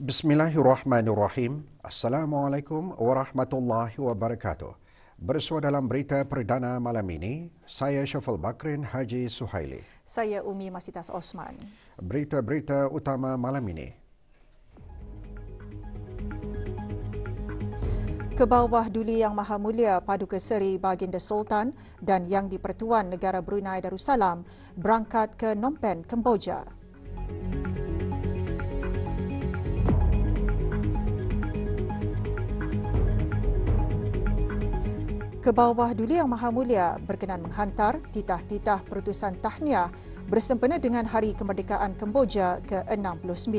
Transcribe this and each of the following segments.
Bismillahirrahmanirrahim. Assalamualaikum warahmatullahi wabarakatuh. Bersua dalam berita perdana malam ini, saya Syafal Bakrin Haji Suhaili. Saya Umi Masitas Osman. Berita-berita utama malam ini. Ke bawah Duli Yang Maha Mulia Paduka Seri Baginda Sultan dan Yang di-Pertuan Negara Brunei Darussalam berangkat ke Phnom Penh, Kemboja. Ke bawah Duli Yang Maha Mulia berkenan menghantar titah-titah perutusan tahniah bersempena dengan Hari Kemerdekaan Kemboja ke-69.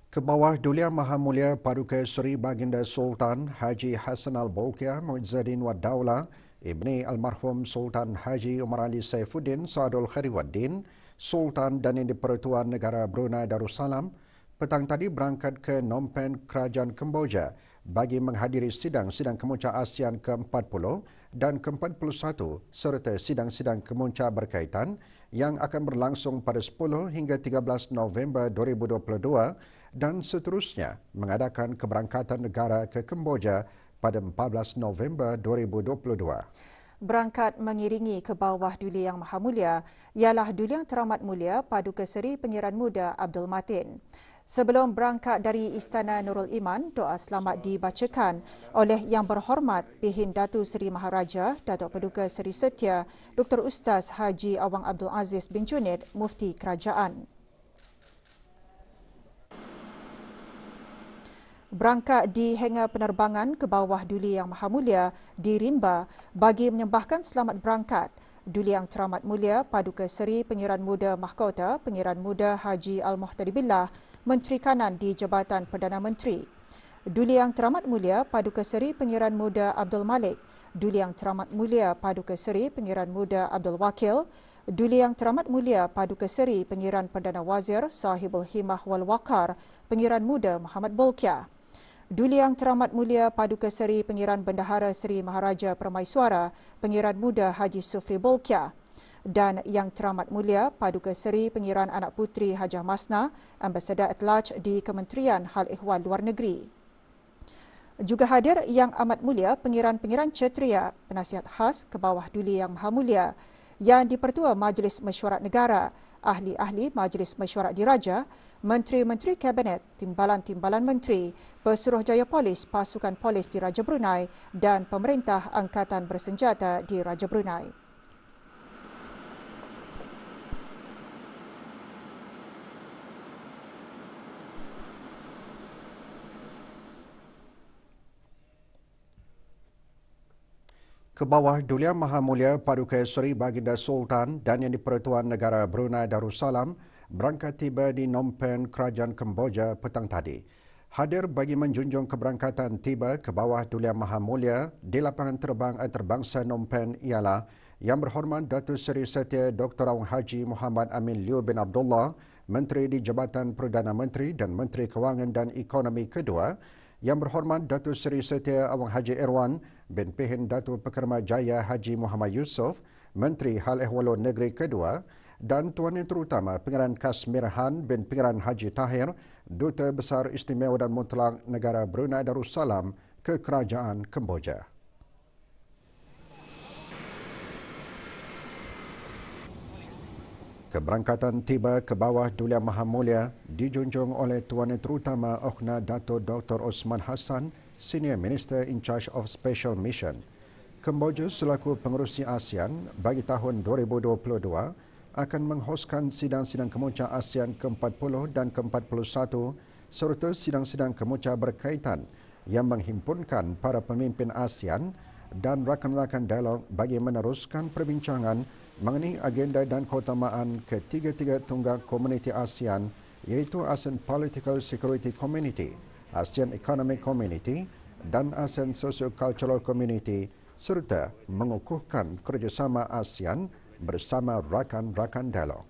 Ke bawah Duli Yang Maha Mulia Paduka Seri Baginda Sultan Haji Hassan Al-Bolkiah Muizzuddin Wad Daulah Ibni Almarhum Sultan Haji Umar Ali Saifuddin Saadul Khairuddin Sultan dan Yang di-Pertuan Negara Brunei Darussalam petang tadi berangkat ke Phnom Penh, Kerajaan Kemboja bagi menghadiri sidang-sidang kemuncak ASEAN ke-40 dan ke-41 serta sidang-sidang kemuncak berkaitan yang akan berlangsung pada 10 hingga 13 November 2022 dan seterusnya mengadakan keberangkatan negara ke Kemboja pada 14 November 2022. Berangkat mengiringi ke bawah Duli Yang Maha Mulia ialah Duli Yang Teramat Mulia Paduka Seri Pengiran Muda Abdul Matin. Sebelum berangkat dari Istana Nurul Iman, doa selamat dibacakan oleh Yang Berhormat Pihin Datu Seri Maharaja Datuk Paduka Seri Setia Dr. Ustaz Haji Awang Abdul Aziz bin Junid, Mufti Kerajaan. Berangkat di hangar penerbangan ke bawah Duli Yang Maha Mulia di Rimba bagi menyembahkan selamat berangkat Duli Yang Teramat Mulia Paduka Seri Pengiran Muda Mahkota Pengiran Muda Haji Al-Muhtadi Billah, Menteri Kanan di Jabatan Perdana Menteri. Duli Yang Teramat Mulia Paduka Seri Pengiran Muda Abdul Malik, Duli Yang Teramat Mulia Paduka Seri Pengiran Muda Abdul Wakil, Duli Yang Teramat Mulia Paduka Seri Pengiran Perdana Wazir Sahibul Himah wal Waqar Pengiran Muda Muhammad Bolkiah. Duli Yang Teramat Mulia Paduka Seri Pengiran Bendahara Seri Maharaja Permaiswara Pengiran Muda Haji Sufri Bolkiah dan Yang Teramat Mulia Paduka Seri Pengiran Anak Puteri Hajah Masna, Ambassador at Large di Kementerian Hal Ehwal Luar Negeri. Juga hadir Yang Amat Mulia Pengiran-Pengiran Ceteria, Penasihat Khas ke bawah Duli Yang Maha Mulia, Yang di-Pertua Majlis Mesyuarat Negara, ahli-ahli Majlis Mesyuarat Diraja, Menteri-Menteri Kabinet, Timbalan-Timbalan Menteri, Pesuruhjaya Polis, Pasukan Polis di Raja Brunei dan Pemerintah Angkatan Bersenjata di Raja Brunei. Ke bawah Duli Yang Maha Mulia Paduka Seri Baginda Sultan dan Yang di-Pertuan Negara Brunei Darussalam berangkat tiba di Phnom Penh, Kerajaan Kemboja petang tadi. Hadir bagi menjunjung keberangkatan tiba ke bawah Duli Yang Maha Mulia di lapangan terbang antarabangsa Phnom Penh ialah Yang Berhormat Datuk Seri Setia Dr. Awang Haji Muhammad Amin Liu bin Abdullah, Menteri di Jabatan Perdana Menteri dan Menteri Kewangan dan Ekonomi kedua, Yang Berhormat Datuk Seri Setia Awang Haji Irwan bin Pihin Datuk Pekerma Jaya Haji Muhammad Yusof, Menteri Hal Ehwal Luar Negeri kedua, dan Tuan Yang Terutama Pengiran Kasmir Han bin Pengiran Haji Tahir, Duta Besar Istimewa dan Mutlak Negara Brunei Darussalam ke Kerajaan Kemboja. Keberangkatan tiba ke bawah Duli Yang Maha Mulia dijunjung oleh Tuan Yang Terutama Okhna Dato' Dr. Osman Hassan, Senior Minister in Charge of Special Mission. Kemboja selaku pengerusi ASEAN bagi tahun 2022 akan menghoskan sidang-sidang kemuncak ASEAN ke-40 dan ke-41 serta sidang-sidang kemuncak berkaitan yang menghimpunkan para pemimpin ASEAN dan rakan-rakan dialog bagi meneruskan perbincangan mengenai agenda dan keutamaan ketiga-tiga tunggak komuniti ASEAN iaitu ASEAN Political Security Community, ASEAN Economic Community dan ASEAN Socio-Cultural Community serta mengukuhkan kerjasama ASEAN bersama rakan-rakan dialog.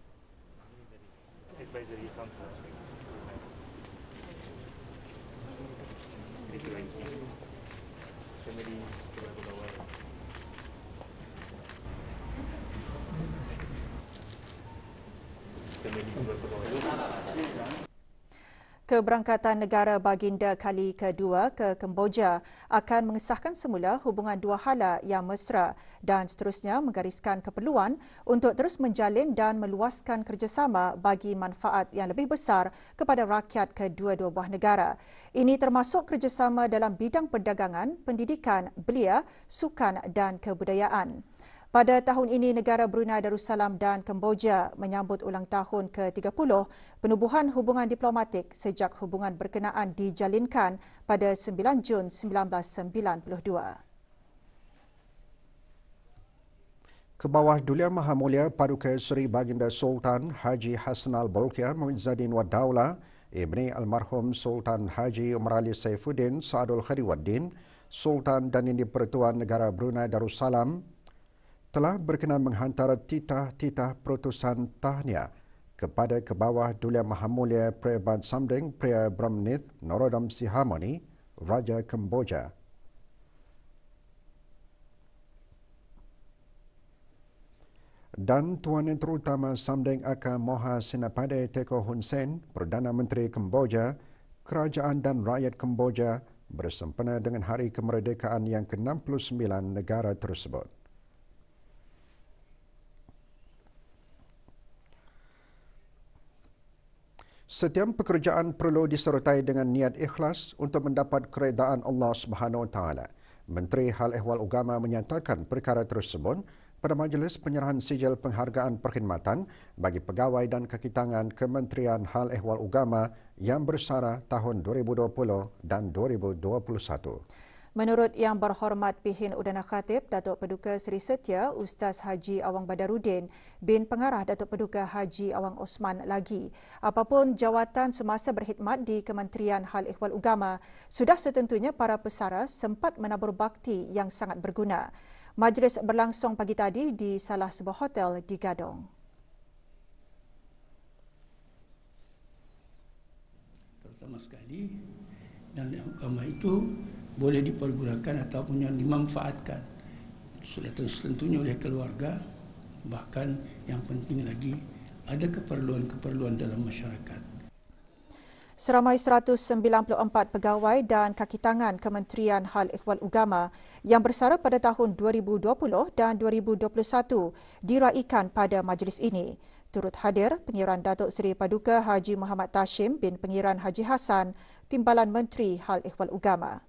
Keberangkatan negara baginda kali kedua ke Kemboja akan mengesahkan semula hubungan dua hala yang mesra dan seterusnya menggariskan keperluan untuk terus menjalin dan meluaskan kerjasama bagi manfaat yang lebih besar kepada rakyat kedua-dua buah negara. Ini termasuk kerjasama dalam bidang perdagangan, pendidikan, belia, sukan dan kebudayaan. Pada tahun ini, negara Brunei Darussalam dan Kemboja menyambut ulang tahun ke-30 penubuhan hubungan diplomatik sejak hubungan berkenaan dijalinkan pada 9 Jun 1992. Kebawah Duli Yang Maha Mulia Paduka Seri Baginda Sultan Haji Hassanal Bolkiah Muizzaddin Wad Daulah Ibni Almarhum Sultan Haji Umar Ali Saifuddin Saadul Khadiwaddin, Sultan dan Indi Pertuan Negara Brunei Darussalam telah berkenan menghantar titah-titah perutusan tahniah kepada Kebawah Duli Yang Maha Mulia Pria Ban Samdeng Pria Bramnith Norodom Sihamoni, Raja Kemboja. Dan Tuan Yang Terutama Samdeng Aka Moha Sinapade Teko Hun Sen, Perdana Menteri Kemboja, Kerajaan dan Rakyat Kemboja bersempena dengan Hari Kemerdekaan yang ke-69 negara tersebut. Setiap pekerjaan perlu disertai dengan niat ikhlas untuk mendapat keredaan Allah Subhanahu Wa Taala. Menteri Hal Ehwal Agama menyatakan perkara tersebut pada majlis penyerahan sijil penghargaan perkhidmatan bagi pegawai dan kaki tangan Kementerian Hal Ehwal Agama yang bersara tahun 2020 dan 2021. Menurut Yang Berhormat Pihin Udana Khatib Datuk Paduka Seri Setia Ustaz Haji Awang Badarudin bin Pengarah Datuk Paduka Haji Awang Osman lagi, apapun jawatan semasa berkhidmat di Kementerian Hal Ehwal Agama, sudah setentunya para pesara sempat menabur bakti yang sangat berguna. Majlis berlangsung pagi tadi di salah sebuah hotel di Gadong. Terutama sekali dan agama itu boleh dipergunakan ataupun yang dimanfaatkan tentunya oleh keluarga, bahkan yang penting lagi ada keperluan-keperluan dalam masyarakat. Seramai 194 pegawai dan kaki tangan Kementerian Hal Ehwal Agama yang bersara pada tahun 2020 dan 2021 diraikan pada majlis ini. Turut hadir Pengiran Datuk Seri Paduka Haji Muhammad Tashim bin Pengiran Haji Hassan, Timbalan Menteri Hal Ehwal Agama.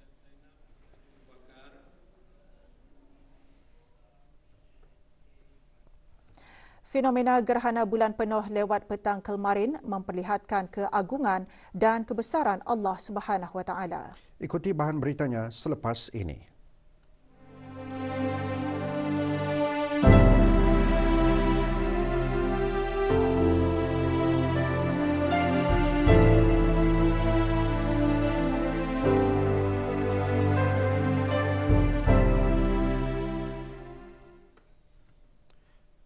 Fenomena gerhana bulan penuh lewat petang kemarin memperlihatkan keagungan dan kebesaran Allah Subhanahu Wa Taala. Ikuti bahan beritanya selepas ini.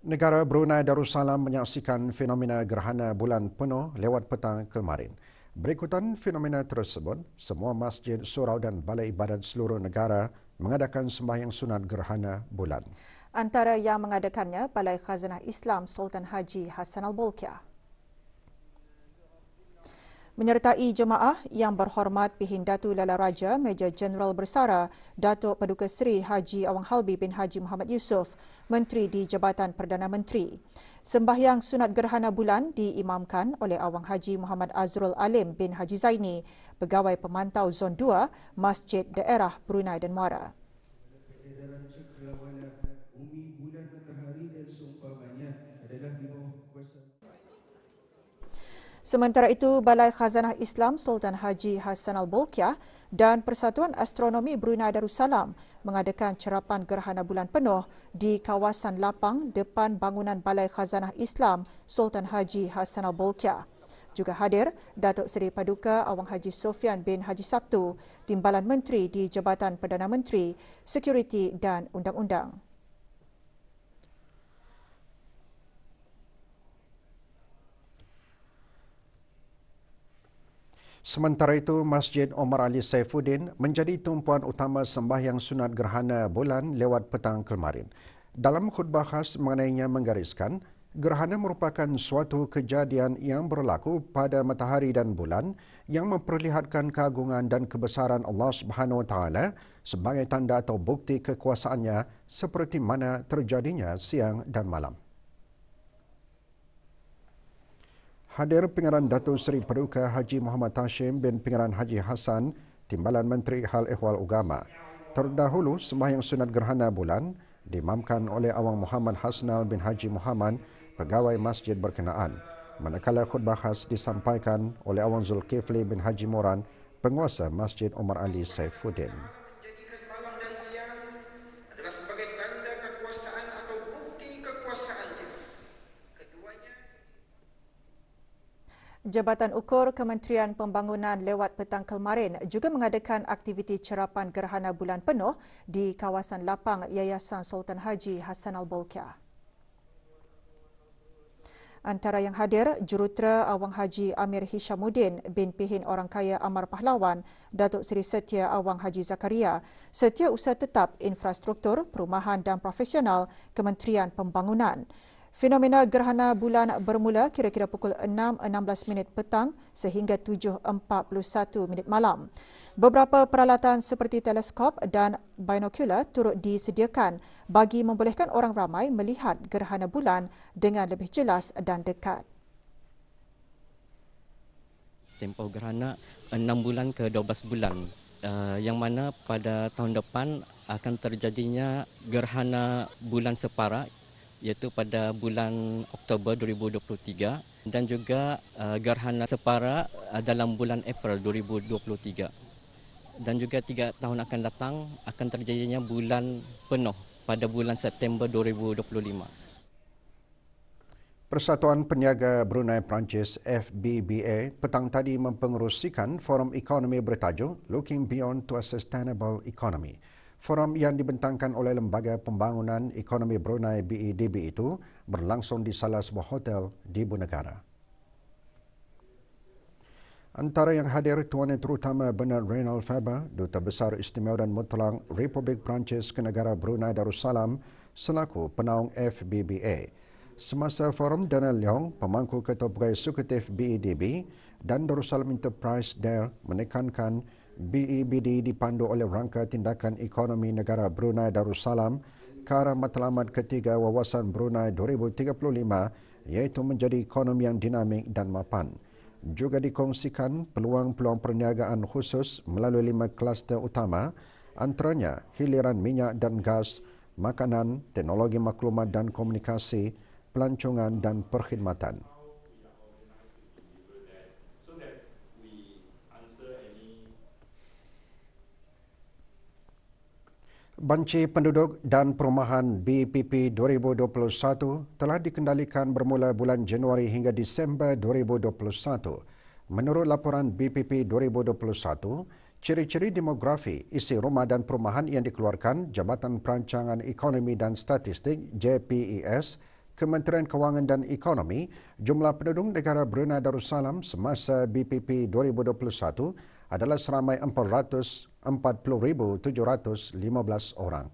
Negara Brunei Darussalam menyaksikan fenomena gerhana bulan penuh lewat petang kemarin. Berikutan fenomena tersebut, semua masjid, surau dan balai ibadat seluruh negara mengadakan sembahyang sunat gerhana bulan. Antara yang mengadakannya Balai Khazanah Islam Sultan Haji Hassanal Bolkiah. Menyertai jemaah Yang Berhormat Pihin Datu Lala Raja Major Jeneral Bersara Datuk Paduka Seri Haji Awang Halbi bin Haji Muhammad Yusof, Menteri di Jabatan Perdana Menteri. Sembahyang sunat gerhana bulan diimamkan oleh Awang Haji Muhammad Azrul Alim bin Haji Zaini, Pegawai Pemantau Zon 2 Masjid Daerah Brunei dan Muara. Sementara itu, Balai Khazanah Islam Sultan Haji Hassanal Bolkiah dan Persatuan Astronomi Brunei Darussalam mengadakan cerapan gerhana bulan penuh di kawasan lapang depan bangunan Balai Khazanah Islam Sultan Haji Hassanal Bolkiah. Juga hadir Datuk Seri Paduka Awang Haji Sofyan bin Haji Sabtu, Timbalan Menteri di Jabatan Perdana Menteri, Sekuriti dan Undang-Undang. Sementara itu, Masjid Omar Ali Saifuddin menjadi tumpuan utama sembahyang sunat gerhana bulan lewat petang kemarin. Dalam khutbah khas mengenainya menggariskan, gerhana merupakan suatu kejadian yang berlaku pada matahari dan bulan yang memperlihatkan keagungan dan kebesaran Allah Subhanahu Wa Taala sebagai tanda atau bukti kekuasaannya seperti mana terjadinya siang dan malam. Hadir Pengarah Datuk Seri Paduka Haji Muhammad Hashim bin Pengarah Haji Hassan, Timbalan Menteri Hal Ehwal Agama. Terdahulu, sembahyang sunat gerhana bulan diimamkan oleh Awang Muhammad Hasnal bin Haji Muhammad, pegawai masjid berkenaan. Manakala khutbah khas disampaikan oleh Awang Zulkifli bin Haji Moran, penguasa Masjid Omar Ali Saifuddin. Menjadikan malam dan siang adalah sebagai tanda kekuasaan atau bukti kekuasaannya. Keduanya. Jabatan Ukur Kementerian Pembangunan lewat petang kemarin juga mengadakan aktiviti cerapan gerhana bulan penuh di kawasan lapang Yayasan Sultan Haji Hassan Al-Bolkiah. Antara yang hadir, Jurutera Awang Haji Amir Hishamuddin bin Pihin Orang Kaya Amar Pahlawan, Datuk Seri Setia Awang Haji Zakaria, Setiausaha Tetap Infrastruktur, Perumahan dan Profesional Kementerian Pembangunan. Fenomena gerhana bulan bermula kira-kira pukul 6.16 petang sehingga 7.41 malam. Beberapa peralatan seperti teleskop dan binokular turut disediakan bagi membolehkan orang ramai melihat gerhana bulan dengan lebih jelas dan dekat. Tempoh gerhana 6 bulan ke 12 bulan, yang mana pada tahun depan akan terjadinya gerhana bulan separa, iaitu pada bulan Oktober 2023 dan juga gerhana separa dalam bulan April 2023. Dan juga 3 tahun akan datang akan terjadinya bulan penuh pada bulan September 2025. Persatuan Peniaga Brunei Perancis FBBA petang tadi mempengerusikan forum ekonomi bertajuk Looking Beyond to a Sustainable Economy. Forum yang dibentangkan oleh Lembaga Pembangunan Ekonomi Brunei BEDB itu berlangsung di salah sebuah hotel di Ibu Negara. Antara yang hadir Tuan Yang Terutama Bernard Reynald Faber, Duta Besar Istimewa dan Mutlak Republik Perancis ke Negara Brunei Darussalam selaku penaung FBBA. Semasa forum, Daniel Leong, pemangku Ketua Pegawai Eksekutif BEDB dan Darussalam Enterprise Dare menekankan BEBD dipandu oleh Rangka Tindakan Ekonomi Negara Brunei Darussalam ke arah matlamat ketiga Wawasan Brunei 2035 iaitu menjadi ekonomi yang dinamik dan mapan. Juga dikongsikan peluang-peluang perniagaan khusus melalui 5 kluster utama, antaranya hiliran minyak dan gas, makanan, teknologi maklumat dan komunikasi, pelancongan dan perkhidmatan. Banci Penduduk dan Perumahan BPP 2021 telah dikendalikan bermula bulan Januari hingga Disember 2021. Menurut laporan BPP 2021, ciri-ciri demografi, isi rumah dan perumahan yang dikeluarkan Jabatan Perancangan Ekonomi dan Statistik JPES, Kementerian Kewangan dan Ekonomi, jumlah penduduk negara Brunei Darussalam semasa BPP 2021 adalah seramai 440,715 orang.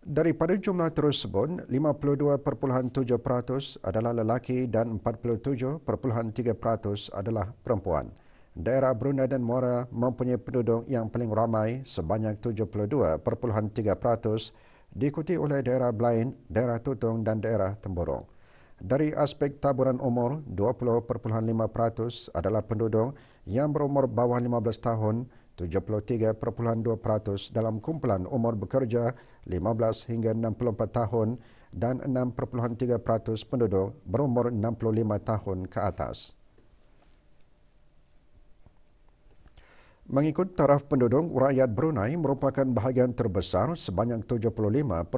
Daripada jumlah tersebut, 52.7% adalah lelaki dan 47.3% adalah perempuan. Daerah Brunei dan Muara mempunyai penduduk yang paling ramai sebanyak 72.3%, diikuti oleh daerah Blain, daerah Tutong dan daerah Temburong. Dari aspek taburan umur, 20.5% adalah penduduk yang berumur bawah 15 tahun, 73.2% dalam kumpulan umur bekerja 15 hingga 64 tahun dan 6.3% penduduk berumur 65 tahun ke atas. Mengikut taraf penduduk, rakyat Brunei merupakan bahagian terbesar sebanyak 75.7%.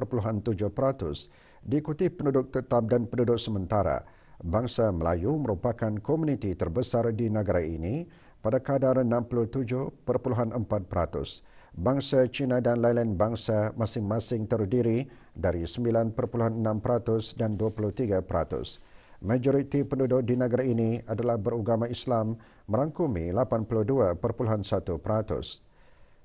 diikuti penduduk tetap dan penduduk sementara. Bangsa Melayu merupakan komuniti terbesar di negara ini pada kadar 67.4%. Bangsa Cina dan lain-lain bangsa masing-masing terdiri dari 9.6% dan 23%. Majoriti penduduk di negara ini adalah beragama Islam merangkumi 82.1%.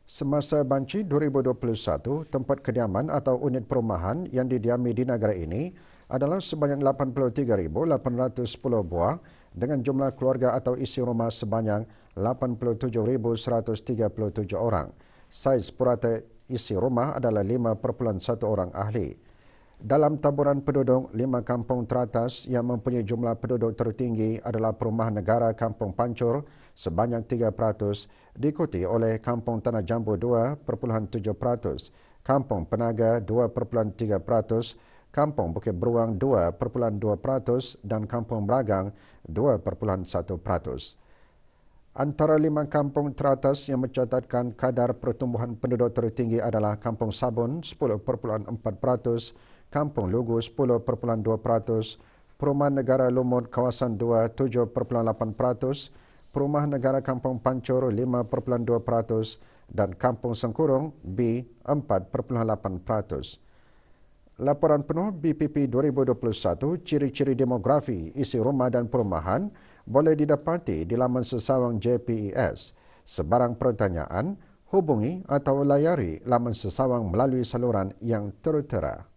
Semasa banci 2021, tempat kediaman atau unit perumahan yang didiami di negara ini adalah sebanyak 83,810 buah dengan jumlah keluarga atau isi rumah sebanyak 87,137 orang. Saiz purata isi rumah adalah 5.1 orang ahli. Dalam taburan penduduk, 5 kampung teratas yang mempunyai jumlah penduduk tertinggi adalah Perumahan Negara Kampung Pancur sebanyak 3%, diikuti oleh Kampung Tanah Jambu 2.7%, Kampung Penaga 2.3%, Kampung Bukit Beruang 2.2% dan Kampung Beragang 2.1%. Antara 5 kampung teratas yang mencatatkan kadar pertumbuhan penduduk tertinggi adalah Kampung Sabun 10.4%, Kampung Lugu 10.2%, Perumahan Negara Lumut Kawasan 2 7.8%, Perumahan Negara Kampung Pancur 5.2% dan Kampung Sengkurung B 4.8%. Laporan penuh BPP 2021, ciri-ciri demografi, isi rumah dan perumahan boleh didapati di laman sesawang JPES. Sebarang pertanyaan, hubungi atau layari laman sesawang melalui saluran yang tertera.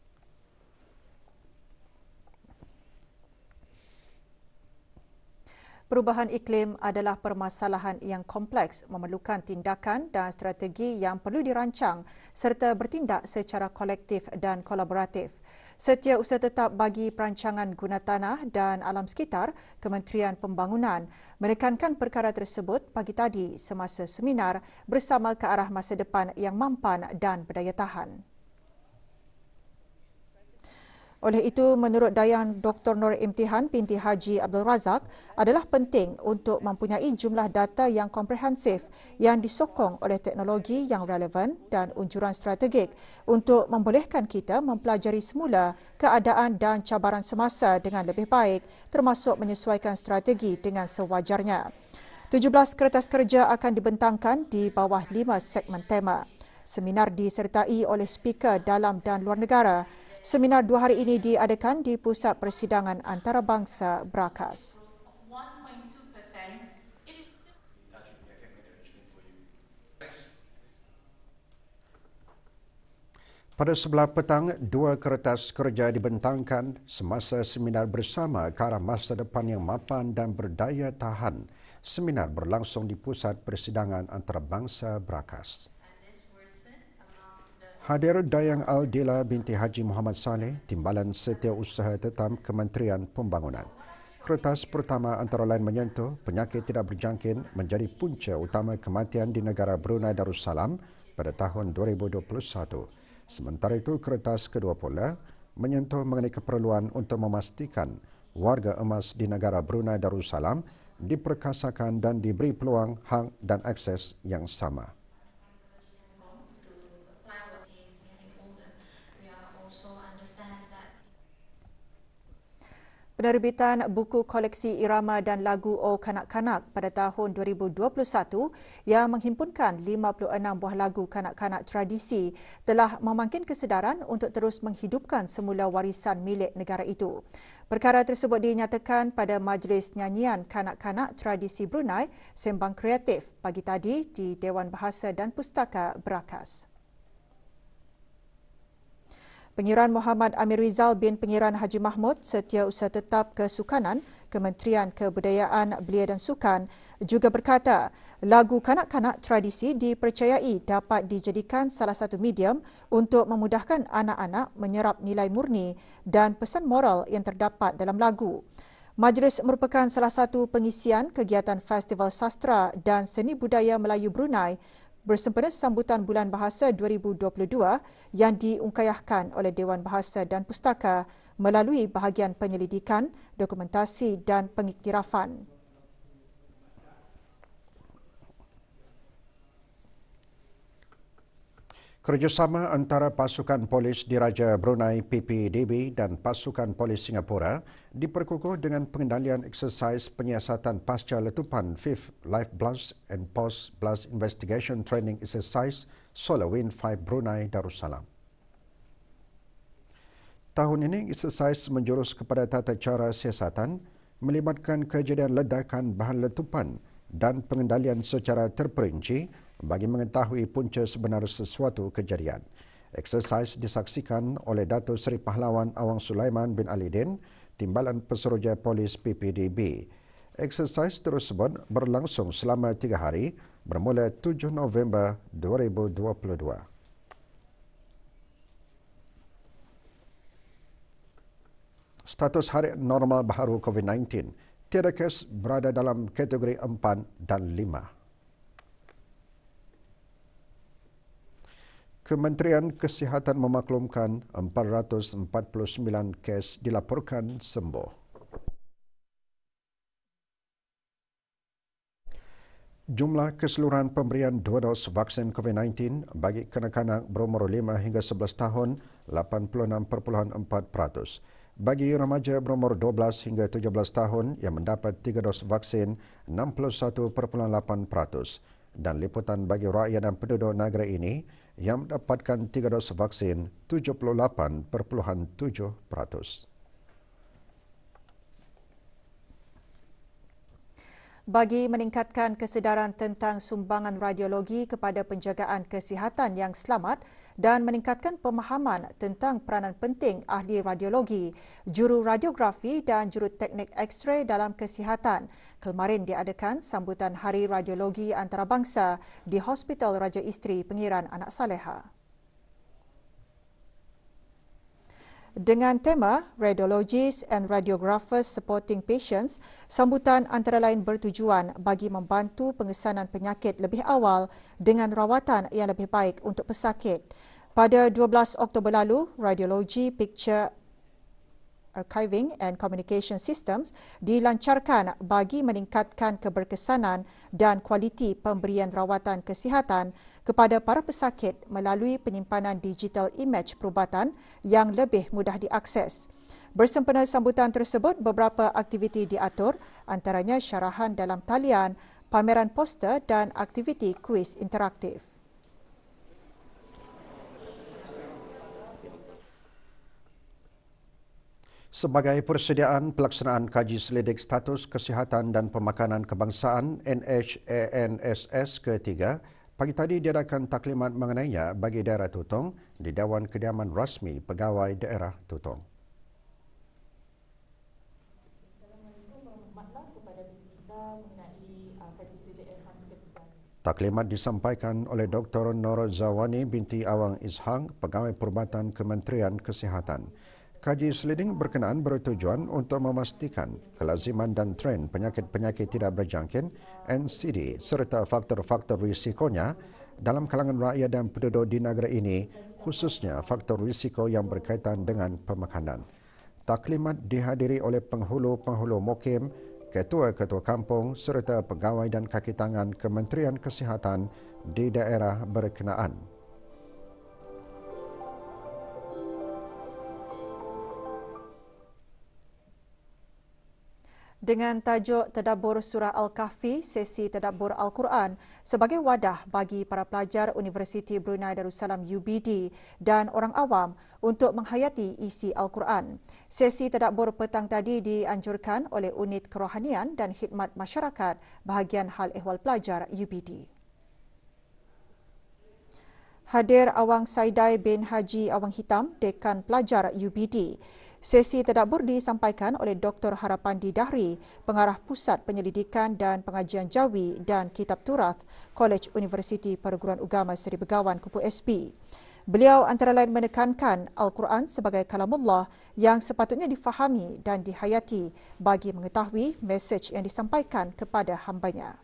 Perubahan iklim adalah permasalahan yang kompleks, memerlukan tindakan dan strategi yang perlu dirancang serta bertindak secara kolektif dan kolaboratif. Setiausaha Tetap bagi Perancangan Guna Tanah dan Alam Sekitar, Kementerian Pembangunan, menekankan perkara tersebut pagi tadi semasa seminar bersama ke arah masa depan yang mampan dan berdaya tahan. Oleh itu, menurut Dayang Dr. Nur Imtihan binti Haji Abdul Razak, adalah penting untuk mempunyai jumlah data yang komprehensif yang disokong oleh teknologi yang relevan dan unjuran strategik untuk membolehkan kita mempelajari semula keadaan dan cabaran semasa dengan lebih baik, termasuk menyesuaikan strategi dengan sewajarnya. 17 kertas kerja akan dibentangkan di bawah 5 segmen tema. Seminar disertai oleh speaker dalam dan luar negara. Seminar 2 hari ini diadakan di Pusat Persidangan Antarabangsa Brakas. Pada sebelah petang, 2 kertas kerja dibentangkan semasa seminar bersama ke arah masa depan yang mapan dan berdaya tahan. Seminar berlangsung di Pusat Persidangan Antarabangsa Brakas. Hadir Dayang Aldila binti Haji Muhammad Saleh, Timbalan Setiausaha Tetap Kementerian Pembangunan. Kertas pertama antara lain menyentuh penyakit tidak berjangkit menjadi punca utama kematian di negara Brunei Darussalam pada tahun 2021. Sementara itu, kertas kedua pula menyentuh mengenai keperluan untuk memastikan warga emas di negara Brunei Darussalam diperkasakan dan diberi peluang, hak dan akses yang sama. Penerbitan buku koleksi irama dan lagu O Kanak-Kanak pada tahun 2021 yang menghimpunkan 56 buah lagu kanak-kanak tradisi telah memangkin kesedaran untuk terus menghidupkan semula warisan milik negara itu. Perkara tersebut dinyatakan pada Majlis Nyanyian Kanak-Kanak Tradisi Brunei Sembang Kreatif pagi tadi di Dewan Bahasa dan Pustaka Brakas. Pengiran Muhammad Amir Rizal bin Pengiran Haji Mahmud, Setiausaha Tetap Kesukanan, Kementerian Kebudayaan Belia dan Sukan juga berkata, lagu kanak-kanak tradisi dipercayai dapat dijadikan salah satu medium untuk memudahkan anak-anak menyerap nilai murni dan pesan moral yang terdapat dalam lagu. Majlis merupakan salah satu pengisian kegiatan Festival Sastra dan Seni Budaya Melayu Brunei bersempena sambutan Bulan Bahasa 2022 yang diungkayahkan oleh Dewan Bahasa dan Pustaka melalui bahagian penyelidikan, dokumentasi dan pengiktirafan. Kerjasama antara pasukan polis Diraja Brunei PPDB dan pasukan polis Singapura diperkukuh dengan pengendalian eksersis penyiasatan pasca letupan 5th Live Blast and Post Blast Investigation Training Exercise SolarWind 5 Brunei Darussalam. Tahun ini, eksersis menjurus kepada tata cara siasatan melibatkan kejadian ledakan bahan letupan dan pengendalian secara terperinci bagi mengetahui punca sebenar sesuatu kejadian. Eksersis disaksikan oleh Datuk Seri Pahlawan Awang Sulaiman bin Ali Din, Timbalan Pesuruhjaya Polis PPDB. Eksersis tersebut berlangsung selama 3 hari bermula 7 November 2022. Status harian normal baharu COVID-19, tiada kes berada dalam kategori 4 dan 5. Kementerian Kesihatan memaklumkan 449 kes dilaporkan sembuh. Jumlah keseluruhan pemberian 2 dos vaksin COVID-19 bagi kanak-kanak berumur 5 hingga 11 tahun 86.4%. Bagi remaja berumur 12 hingga 17 tahun yang mendapat 3 dos vaksin 61.8%. Dan liputan bagi rakyat dan penduduk negara ini yang mendapatkan 3 dos vaksin 78.7%. Bagi meningkatkan kesedaran tentang sumbangan radiologi kepada penjagaan kesihatan yang selamat dan meningkatkan pemahaman tentang peranan penting ahli radiologi, juru radiografi dan juru teknik X-ray dalam kesihatan, kemarin diadakan sambutan Hari Radiologi Antarabangsa di Hospital Raja Isteri Pengiran Anak Saleha. Dengan tema Radiologists and Radiographers Supporting Patients, sambutan antara lain bertujuan bagi membantu pengesanan penyakit lebih awal dengan rawatan yang lebih baik untuk pesakit. Pada 12 Oktober lalu, Radiology Picture Archiving and Communication Systems dilancarkan bagi meningkatkan keberkesanan dan kualiti pemberian rawatan kesihatan kepada para pesakit melalui penyimpanan digital image perubatan yang lebih mudah diakses. Bersempena sambutan tersebut, beberapa aktiviti diatur, antaranya syarahan dalam talian, pameran poster dan aktiviti kuis interaktif. Sebagai persediaan pelaksanaan kaji selidik status kesihatan dan pemakanan kebangsaan NHANSS ketiga, pagi tadi diadakan taklimat mengenainya bagi daerah Tutong di Dewan Kediaman Rasmi Pegawai Daerah Tutong. Taklimat disampaikan oleh Dr. Nur Zawani binti Awang Ishang, Pegawai Perubatan Kementerian Kesihatan. Kaji selidik berkenaan bertujuan untuk memastikan kelaziman dan tren penyakit-penyakit tidak berjangkit NCD serta faktor-faktor risikonya dalam kalangan rakyat dan penduduk di negara ini, khususnya faktor risiko yang berkaitan dengan pemakanan. Taklimat dihadiri oleh penghulu-penghulu mukim, ketua-ketua kampung serta pegawai dan kaki tangan Kementerian Kesihatan di daerah berkenaan. Dengan tajuk Tadabbur Surah Al-Kahfi, sesi Tadabbur Al-Quran sebagai wadah bagi para pelajar Universiti Brunei Darussalam UBD dan orang awam untuk menghayati isi Al-Quran. Sesi Tadabbur petang tadi dianjurkan oleh Unit Kerohanian dan Khidmat Masyarakat Bahagian Hal Ehwal Pelajar UBD. Hadir Awang Saidai bin Haji Awang Hitam, Dekan Pelajar UBD. Sesi tadabbur disampaikan oleh Dr. Harapandi Dahri, Pengarah Pusat Penyelidikan dan Pengajian Jawi dan Kitab Turath, Kolej Universiti Perguruan Agama Seri Begawan Kupu SP. Beliau antara lain menekankan Al-Quran sebagai kalamullah yang sepatutnya difahami dan dihayati bagi mengetahui mesej yang disampaikan kepada hambanya.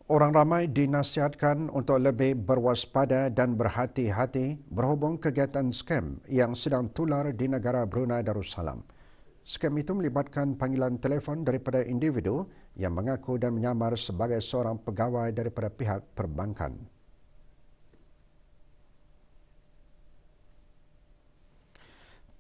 Orang ramai dinasihatkan untuk lebih berwaspada dan berhati-hati berhubung kegiatan skam yang sedang tular di negara Brunei Darussalam. Skam itu melibatkan panggilan telefon daripada individu yang mengaku dan menyamar sebagai seorang pegawai daripada pihak perbankan.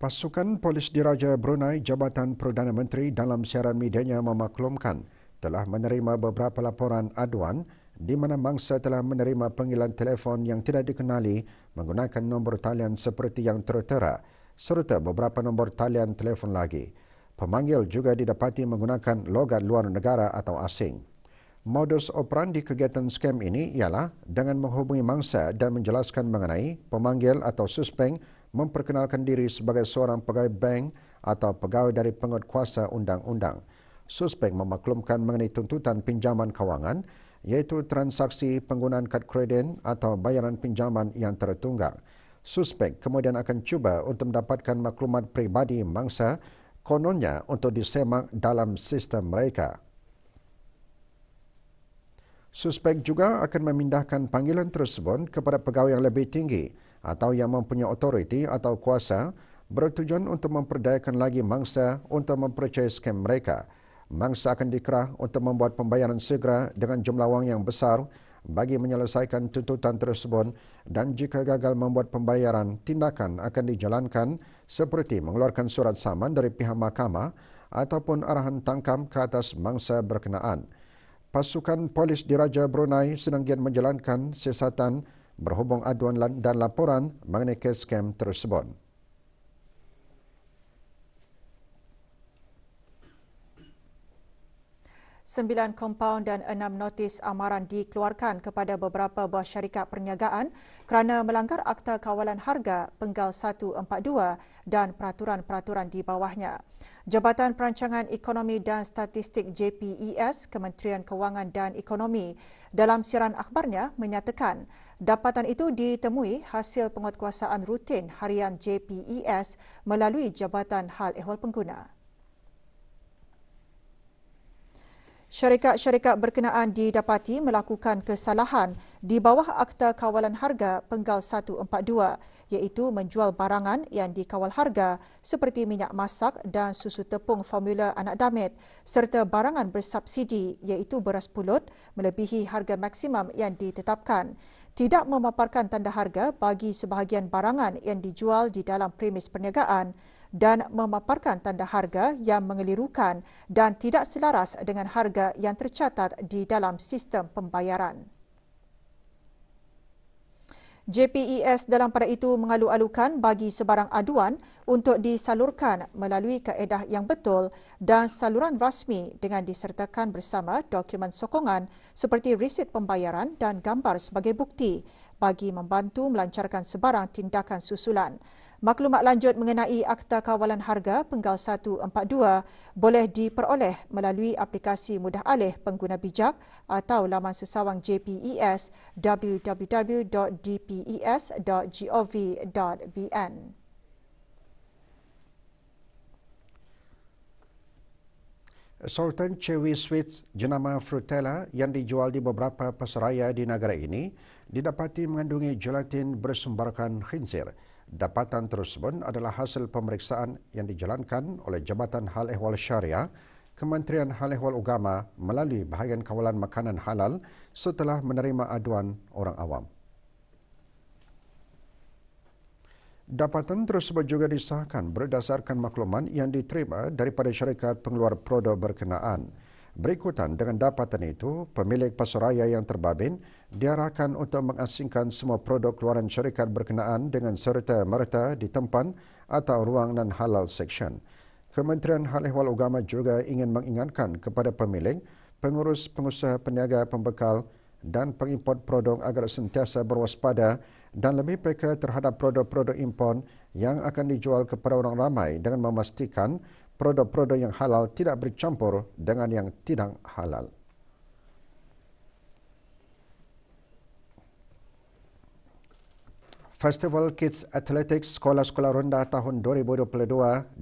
Pasukan Polis Diraja Brunei Jabatan Perdana Menteri dalam siaran medianya memaklumkan telah menerima beberapa laporan aduan di mana mangsa telah menerima panggilan telefon yang tidak dikenali menggunakan nombor talian seperti yang tertera serta beberapa nombor talian telefon lagi. Pemanggil juga didapati menggunakan logat luar negara atau asing. Modus operandi kegiatan skam ini ialah dengan menghubungi mangsa dan menjelaskan mengenai pemanggil atau suspek memperkenalkan diri sebagai seorang pegawai bank atau pegawai dari penguatkuasa undang-undang. Suspek memaklumkan mengenai tuntutan pinjaman kewangan iaitu transaksi penggunaan kad kredit atau bayaran pinjaman yang tertunggak. Suspek kemudian akan cuba untuk mendapatkan maklumat peribadi mangsa kononnya untuk disemak dalam sistem mereka. Suspek juga akan memindahkan panggilan tersebut kepada pegawai yang lebih tinggi atau yang mempunyai otoriti atau kuasa bertujuan untuk memperdayakan lagi mangsa untuk mempercayai skam mereka. Mangsa akan dikerah untuk membuat pembayaran segera dengan jumlah wang yang besar bagi menyelesaikan tuntutan tersebut dan jika gagal membuat pembayaran, tindakan akan dijalankan seperti mengeluarkan surat saman dari pihak mahkamah ataupun arahan tangkap ke atas mangsa berkenaan. Pasukan Polis Diraja Brunei sedang giat menjalankan siasatan berhubung aduan dan laporan mengenai kes skam tersebut. Sembilan kompaun dan 6 notis amaran dikeluarkan kepada beberapa buah syarikat perniagaan kerana melanggar Akta Kawalan Harga Penggal 142 dan peraturan-peraturan di bawahnya. Jabatan Perancangan Ekonomi dan Statistik JPES, Kementerian Kewangan dan Ekonomi dalam siaran akhbarnya menyatakan dapatan itu ditemui hasil penguatkuasaan rutin harian JPES melalui Jabatan Hal Ehwal Pengguna. Syarikat-syarikat berkenaan didapati melakukan kesalahan di bawah Akta Kawalan Harga Penggal 142 iaitu menjual barangan yang dikawal harga seperti minyak masak dan susu tepung formula anak damit serta barangan bersubsidi iaitu beras pulut melebihi harga maksimum yang ditetapkan. Tidak memaparkan tanda harga bagi sebahagian barangan yang dijual di dalam premis perniagaan dan memaparkan tanda harga yang mengelirukan dan tidak selaras dengan harga yang tercatat di dalam sistem pembayaran. JPES dalam pada itu mengalu-alukan bagi sebarang aduan untuk disalurkan melalui kaedah yang betul dan saluran rasmi dengan disertakan bersama dokumen sokongan seperti resit pembayaran dan gambar sebagai bukti bagi membantu melancarkan sebarang tindakan susulan. Maklumat lanjut mengenai Akta Kawalan Harga Penggal 142 boleh diperoleh melalui aplikasi mudah alih pengguna bijak atau laman sesawang JPES www.dpes.gov.bn. Sultan Chewy Sweets jenama Frutella yang dijual di beberapa pasaraya di negara ini didapati mengandungi gelatin bersumberkan khinzir. Dapatan tersebut adalah hasil pemeriksaan yang dijalankan oleh Jabatan Hal Ehwal Syariah, Kementerian Hal Ehwal Agama melalui Bahagian Kawalan Makanan Halal setelah menerima aduan orang awam. Dapatan tersebut juga disahkan berdasarkan makluman yang diterima daripada syarikat pengeluar produk berkenaan. Berikutan dengan dapatan itu, pemilik pasaraya yang terbabit diarahkan untuk mengasingkan semua produk keluaran syarikat berkenaan dengan serta-merta di tempat atau ruang non-halal section. Kementerian Hal Ehwal Agama juga ingin mengingatkan kepada pemilik, pengurus, pengusaha, peniaga, pembekal dan pengimport produk agar sentiasa berwaspada dan lebih peka terhadap produk-produk import yang akan dijual kepada orang ramai dengan memastikan produk-produk yang halal tidak bercampur dengan yang tidak halal. Festival Kids Athletics Sekolah-Sekolah Rendah tahun 2022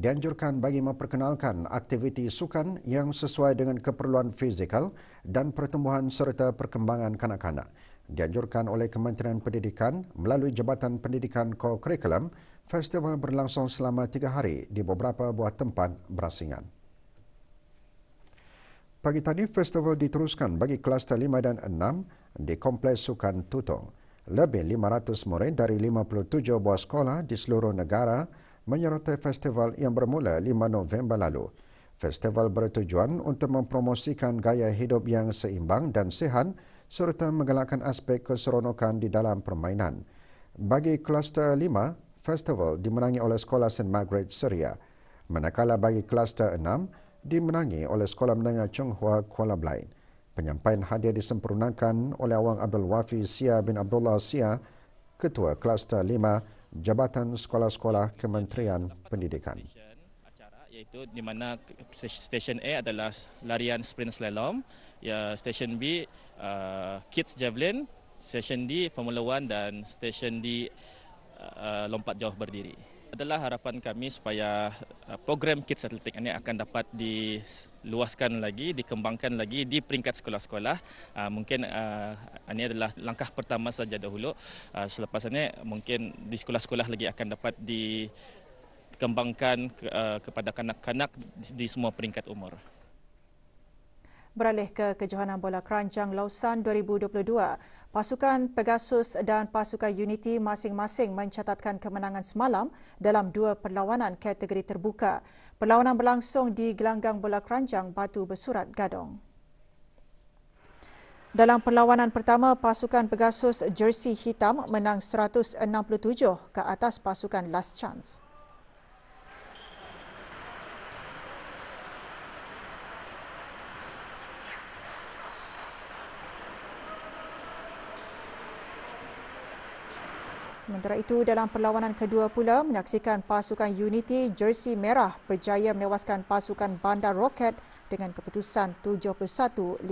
dianjurkan bagi memperkenalkan aktiviti sukan yang sesuai dengan keperluan fizikal dan pertumbuhan serta perkembangan kanak-kanak. Dianjurkan oleh Kementerian Pendidikan melalui Jabatan Pendidikan Co-Curriculum, Festival berlangsung selama 3 hari di beberapa buah tempat berasingan. Pagi tadi, festival diteruskan bagi kluster 5 dan 6 di Kompleks Sukan Tutong. Lebih 500 murid dari 57 buah sekolah di seluruh negara menyertai festival yang bermula 5 November lalu. Festival bertujuan untuk mempromosikan gaya hidup yang seimbang dan sihat serta menggalakkan aspek keseronokan di dalam permainan. Bagi kluster 5, festival dimenangi oleh Sekolah St. Margaret Seria. Manakala bagi kluster 6, dimenangi oleh Sekolah Menengah Chong Hua Kuala Blain. Penyampaian hadiah disempurnakan oleh Awang Abdul Wafi Sia bin Abdullah Sia, Ketua Kluster 5 Jabatan Sekolah-Sekolah Kementerian Pendidikan. Iaitu di mana stesen A adalah larian sprint slalom, ya stesen B kids javelin, stesen D Formula 1 dan stesen D lompat jauh berdiri. Adalah harapan kami supaya program Kids Atletik ini akan dapat diluaskan lagi, dikembangkan lagi di peringkat sekolah-sekolah. Mungkin ini adalah langkah pertama saja dahulu. Selepas ini mungkin di sekolah-sekolah lagi akan dapat dikembangkan kepada kanak-kanak di semua peringkat umur. Beralih ke kejohanan bola keranjang Lausan 2022, pasukan Pegasus dan pasukan Unity masing-masing mencatatkan kemenangan semalam dalam 2 perlawanan kategori terbuka. Perlawanan berlangsung di gelanggang bola keranjang Batu Bersurat Gadong. Dalam perlawanan pertama, pasukan Pegasus jersey hitam menang 167 ke atas pasukan Last Chance. Sementara itu, dalam perlawanan kedua pula menyaksikan pasukan Unity jersey merah berjaya menewaskan pasukan Bandar Roket dengan keputusan 71-50.